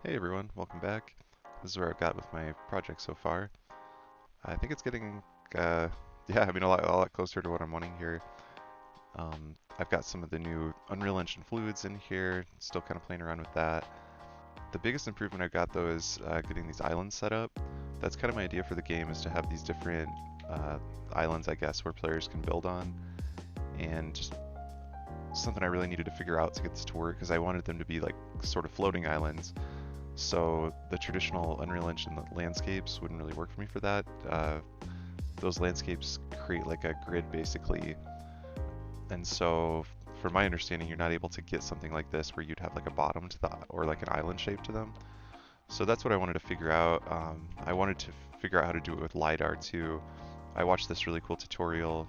Hey everyone, welcome back. This is where I've got with my project so far. I think it's getting, uh, yeah, I mean a lot closer to what I'm wanting here. I've got some of the new Unreal Engine fluids in here, still kind of playing around with that. The biggest improvement I've got though is getting these islands set up. That's kind of my idea for the game, is to have these different islands, I guess, where players can build on. And just something I really needed to figure out to get this to work, because I wanted them to be like sort of floating islands. So the traditional Unreal Engine landscapes wouldn't really work for me for that. Those landscapes create like a grid basically, and so from my understanding, you're not able to get something like this where you'd have like a bottom to the, or like an island shape to them. So that's what I wanted to figure out. I wanted to figure out how to do it with LIDAR too. I watched this really cool tutorial.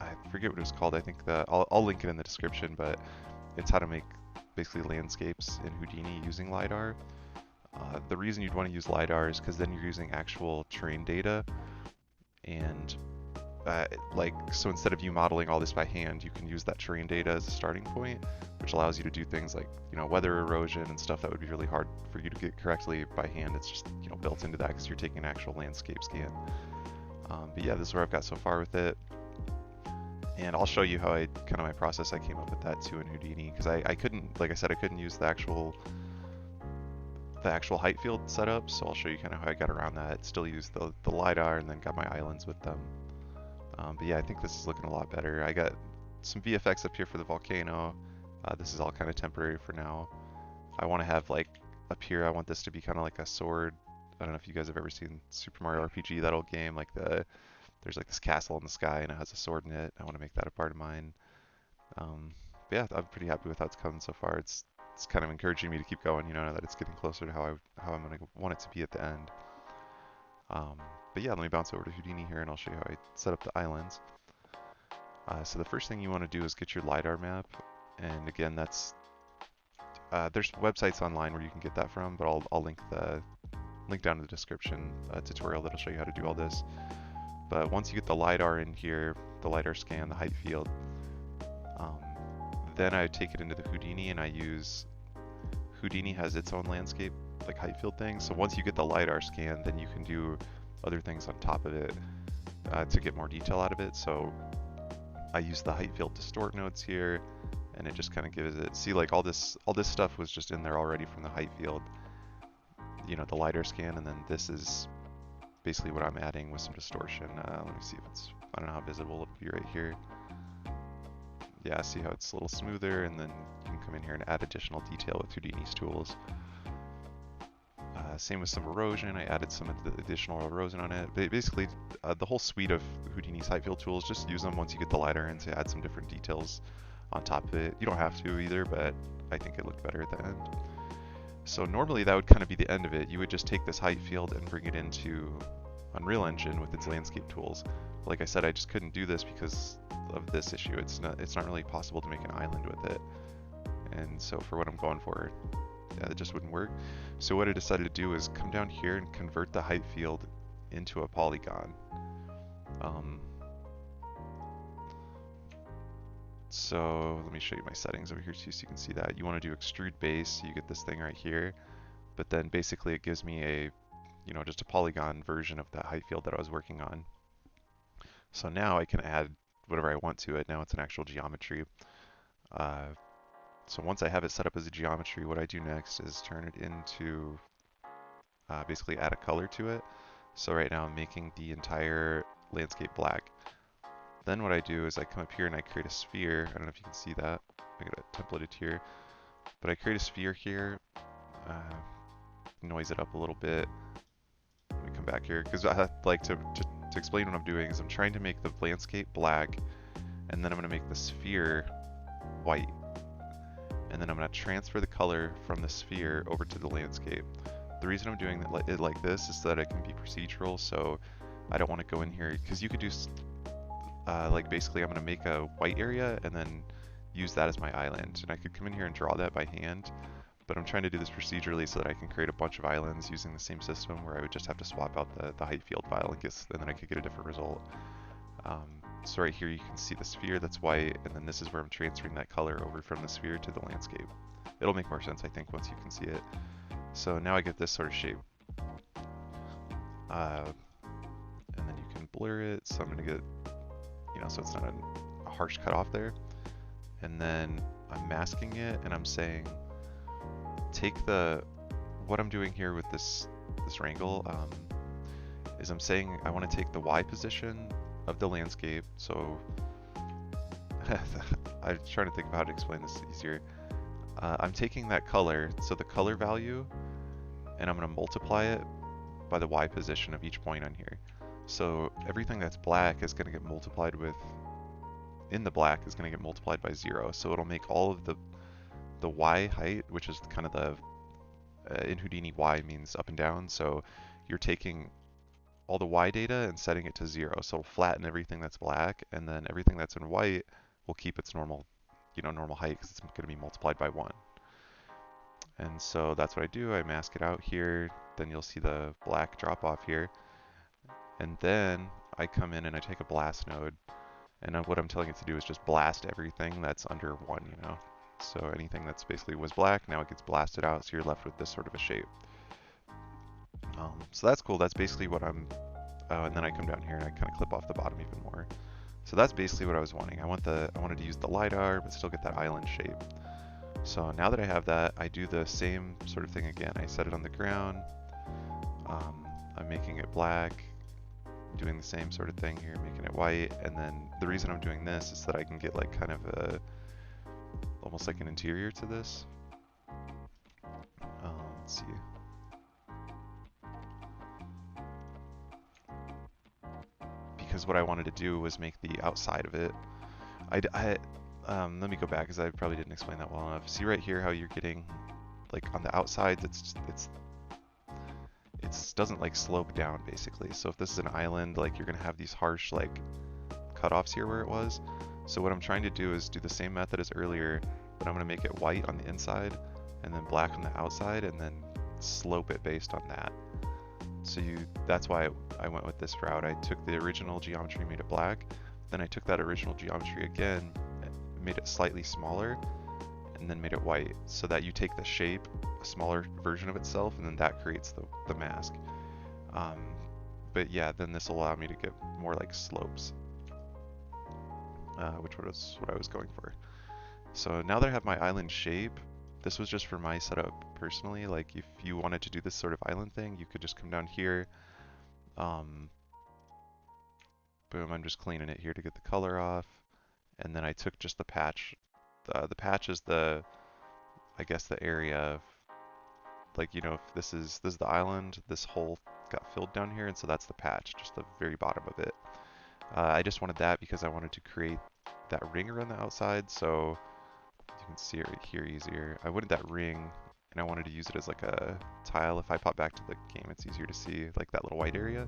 I forget what it was called. I think I'll link it in the description, but it's how to make basically landscapes in Houdini using LIDAR. The reason you'd want to use LIDAR is because then you're using actual terrain data, and so instead of you modeling all this by hand, you can use that terrain data as a starting point, which allows you to do things like, weather erosion and stuff that would be really hard for you to get correctly by hand. It's just, built into that because you're taking an actual landscape scan. But yeah, this is where I've got so far with it. And I'll show you how my process I came up with that too in Houdini, because I couldn't, like I said, I couldn't use the actual height field setup, so I'll show you kind of how I got around that. Still used the LiDAR and then got my islands with them. But yeah, I think this is looking a lot better. I got some VFX up here for the volcano. This is all kind of temporary for now. I want to have like up here, I want this to be kind of like a sword. I don't know if you guys have ever seen Super Mario RPG, that old game, like there's like this castle in the sky and it has a sword in it. I want to make that a part of mine. But yeah, I'm pretty happy with how it's coming so far. It's kind of encouraging me to keep going, now that it's getting closer to how I'm going to want it to be at the end. But yeah, let me bounce over to Houdini here and I'll show you how I set up the islands. So the first thing you want to do is get your LiDAR map. And again, there's websites online where you can get that from, but I'll link down in the description a tutorial that'll show you how to do all this. But once you get the LiDAR in here, the LiDAR scan, the height field, then I take it into the Houdini and Houdini has its own landscape, like height field thing. So once you get the LiDAR scan, then you can do other things on top of it to get more detail out of it. So I use the height field distort nodes here, and it just kind of gives it, see, like all this stuff was just in there already from the height field, the LiDAR scan, and then this is basically what I'm adding with some distortion. Let me see if I don't know how visible it'll be right here. Yeah, see how it's a little smoother, and then you can come in here and add additional detail with Houdini's tools. Same with some erosion. I added some additional erosion on it. Basically, the whole suite of Houdini's height field tools, just use them once you get the LiDAR in to add some different details on top of it. You don't have to either, but I think it looked better at the end. So normally that would kind of be the end of it. You would just take this height field and bring it into Unreal Engine with its landscape tools. Like I said, I just couldn't do this because of this issue. It's not really possible to make an island with it. And so for what I'm going for, yeah, it just wouldn't work. So what I decided to do is come down here and convert the height field into a polygon. So let me show you my settings over here too so you can see that. You want to do extrude base, so you get this thing right here. But then basically it gives me a, just a polygon version of that height field that I was working on. So now I can add whatever I want to it. Now it's an actual geometry. So once I have it set up as a geometry, what I do next is turn it into, basically add a color to it. So right now I'm making the entire landscape black. Then what I do is I come up here and I create a sphere. I don't know if you can see that. I got it templated here. But I create a sphere here, noise it up a little bit. Let me come back here, because I like to explain what I'm doing is I'm trying to make the landscape black, and then I'm going to make the sphere white. And then I'm going to transfer the color from the sphere over to the landscape. The reason I'm doing it like this is so that it can be procedural, so I don't want to go in here, because you could do, like basically I'm going to make a white area and then use that as my island. And I could come in here and draw that by hand, but I'm trying to do this procedurally so that I can create a bunch of islands using the same system where I would just have to swap out the height field file and then I could get a different result. So right here you can see the sphere that's white, and then this is where I'm transferring that color over from the sphere to the landscape. It'll make more sense, I think, once you can see it. So now I get this sort of shape. And then you can blur it, so I'm going to get, so it's not a harsh cutoff there. And then I'm masking it, and I'm saying, take what I'm doing here with this wrangle, is I'm saying I want to take the Y position of the landscape. So I'm trying to think of how to explain this easier. I'm taking that color, so the color value, and I'm going to multiply it by the Y position of each point on here. So everything that's black is going to get multiplied with, in the black is going to get multiplied by 0. So it'll make all of the Y height, which is kind of the, in Houdini Y means up and down. So you're taking all the Y data and setting it to 0. So it'll flatten everything that's black, and then everything that's in white will keep its normal, normal height because it's going to be multiplied by 1. And so that's what I do. I mask it out here. Then you'll see the black drop off here. And then I come in and I take a blast node. And what I'm telling it to do is just blast everything that's under 1, So anything that's basically was black, now it gets blasted out, so you're left with this sort of a shape. So that's cool. That's basically what I'm, and then I come down here and I kind of clip off the bottom even more. So that's basically what I was wanting. I wanted to use the LIDAR, but still get that island shape. So now that I have that, I do the same sort of thing again. I set it on the ground. I'm making it black, doing the same sort of thing here, making it white. And then the reason I'm doing this is that I can get like kind of almost like an interior to this. Let's see. Because what I wanted to do was make the outside of it. Let me go back because I probably didn't explain that well enough. See right here how you're getting, like on the outside, it doesn't like slope down basically. So if this is an island, like you're gonna have these harsh like cutoffs here where it was. So what I'm trying to do is do the same method as earlier, but I'm gonna make it white on the inside and then black on the outside, and then slope it based on that. So that's why I went with this route. I took the original geometry, made it black, then I took that original geometry again, made it slightly smaller, and then made it white, so that you take the shape, a smaller version of itself, and then that creates the mask. But yeah, then this will allow me to get more like slopes, which was what I was going for. So now that I have my island shape, this was just for my setup personally. Like if you wanted to do this sort of island thing, you could just come down here. Boom, I'm just cleaning it here to get the color off. And then I took just the patch. The patch is I guess the area like, you know, if this is the island, this hole got filled down here, and so that's the patch, just the very bottom of it. I just wanted that because I wanted to create that ring around the outside, so you can see it right here easier. I wanted that ring, and I wanted to use it as like a tile. If I pop back to the game, it's easier to see like that little white area.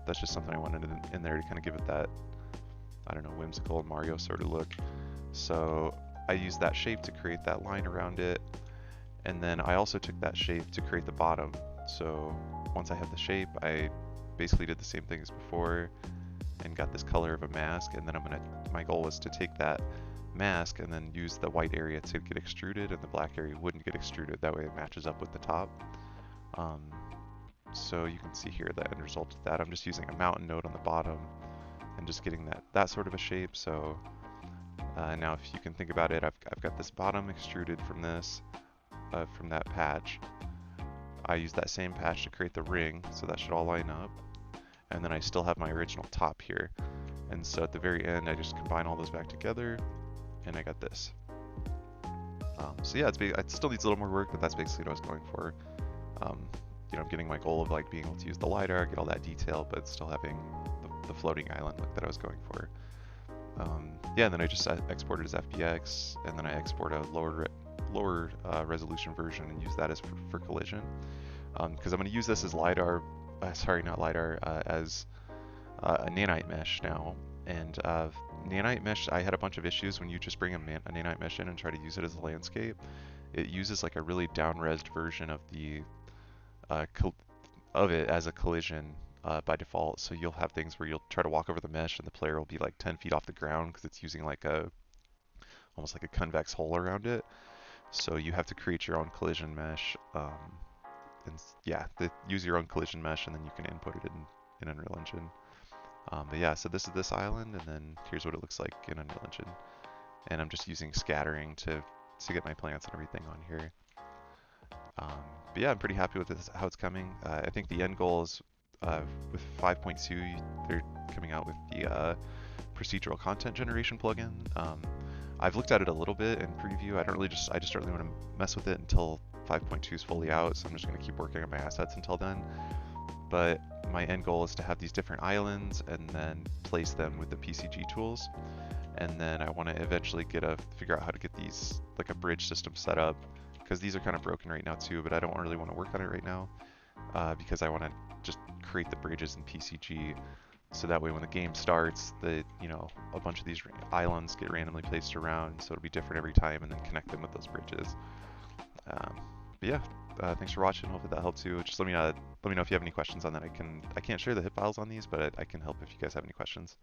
That's just something I wanted in there to kind of give it that, I don't know, whimsical Mario sort of look. So I used that shape to create that line around it, and then I also took that shape to create the bottom. So once I had the shape, I basically did the same thing as before and got this color of a mask, and then my goal was to take that mask and then use the white area to get extruded and the black area wouldn't get extruded. That way it matches up with the top. So you can see here the end result of that. I'm just using a mountain node on the bottom and just getting that sort of a shape. So now if you can think about it, I've got this bottom extruded from this, from that patch. I used that same patch to create the ring, so that should all line up. And then I still have my original top here. And so at the very end, I just combine all those back together, and I got this. So yeah, it still needs a little more work, but that's basically what I was going for. You know, I'm getting my goal of like being able to use the LIDAR, get all that detail, but still having the floating island look that I was going for. Yeah, and then I just exported as FBX, and then I export a lower resolution version and use that as for collision. Because I'm going to use this as LIDAR, sorry, not LIDAR, as a nanite mesh now. And nanite mesh, I had a bunch of issues when you just bring a nanite mesh in and try to use it as a landscape. It uses like a really down-resed version of the of it as a collision by default. So you'll have things where you'll try to walk over the mesh and the player will be like 10 feet off the ground because it's using like almost like a convex hole around it. So you have to create your own collision mesh. And yeah, use your own collision mesh, and then you can input it in Unreal Engine. But yeah, so this is this island, and then here's what it looks like in Unreal Engine. And I'm just using scattering to get my plants and everything on here. But yeah, I'm pretty happy with this, how it's coming. I think the end goal is with 5.2, they're coming out with the procedural content generation plugin. I've looked at it a little bit in preview. I just don't really want to mess with it until 5.2 is fully out, so I'm just going to keep working on my assets until then. But my end goal is to have these different islands and then place them with the PCG tools. And then I want to eventually figure out how to get these, like a bridge system set up, because these are kind of broken right now too, but I don't really want to work on it right now, because I want to just create the bridges in PCG, so that way when the game starts, a bunch of these islands get randomly placed around, so it'll be different every time, and then connect them with those bridges. But yeah, thanks for watching. Hopefully that helps you. Just let me know if you have any questions on that. I can't share the hip files on these, but I can help if you guys have any questions.